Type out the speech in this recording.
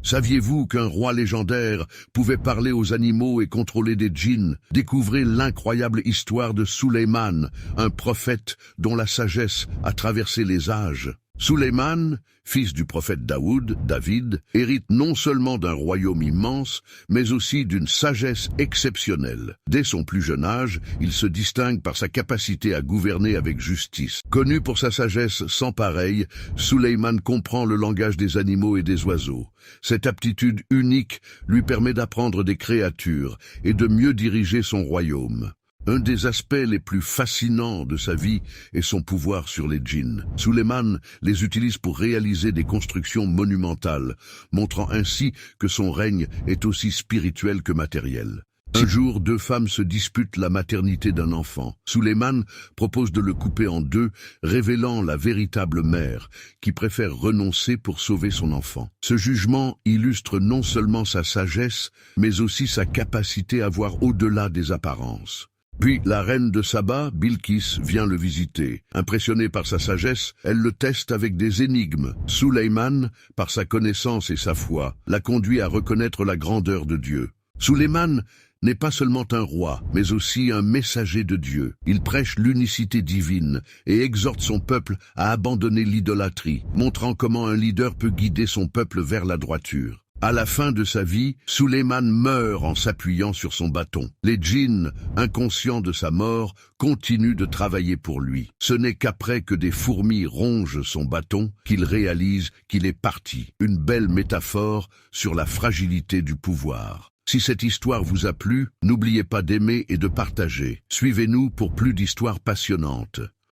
Saviez-vous qu'un roi légendaire pouvait parler aux animaux et contrôler des djinns? Découvrez l'incroyable histoire de Suleyman, un prophète dont la sagesse a traversé les âges. Suleyman, fils du prophète David, hérite non seulement d'un royaume immense, mais aussi d'une sagesse exceptionnelle. Dès son plus jeune âge, il se distingue par sa capacité à gouverner avec justice. Connu pour sa sagesse sans pareille, Suleyman comprend le langage des animaux et des oiseaux. Cette aptitude unique lui permet d'apprendre des créatures et de mieux diriger son royaume. Un des aspects les plus fascinants de sa vie est son pouvoir sur les djinns. Suleyman les utilise pour réaliser des constructions monumentales, montrant ainsi que son règne est aussi spirituel que matériel. Un jour, deux femmes se disputent la maternité d'un enfant. Suleyman propose de le couper en deux, révélant la véritable mère, qui préfère renoncer pour sauver son enfant. Ce jugement illustre non seulement sa sagesse, mais aussi sa capacité à voir au-delà des apparences. Puis la reine de Saba, Bilqis, vient le visiter. Impressionnée par sa sagesse, elle le teste avec des énigmes. Suleyman, par sa connaissance et sa foi, la conduit à reconnaître la grandeur de Dieu. Suleyman n'est pas seulement un roi, mais aussi un messager de Dieu. Il prêche l'unicité divine et exhorte son peuple à abandonner l'idolâtrie, montrant comment un leader peut guider son peuple vers la droiture. À la fin de sa vie, Suleyman meurt en s'appuyant sur son bâton. Les djinns, inconscients de sa mort, continuent de travailler pour lui. Ce n'est qu'après que des fourmis rongent son bâton qu'il réalise qu'il est parti. Une belle métaphore sur la fragilité du pouvoir. Si cette histoire vous a plu, n'oubliez pas d'aimer et de partager. Suivez-nous pour plus d'histoires passionnantes.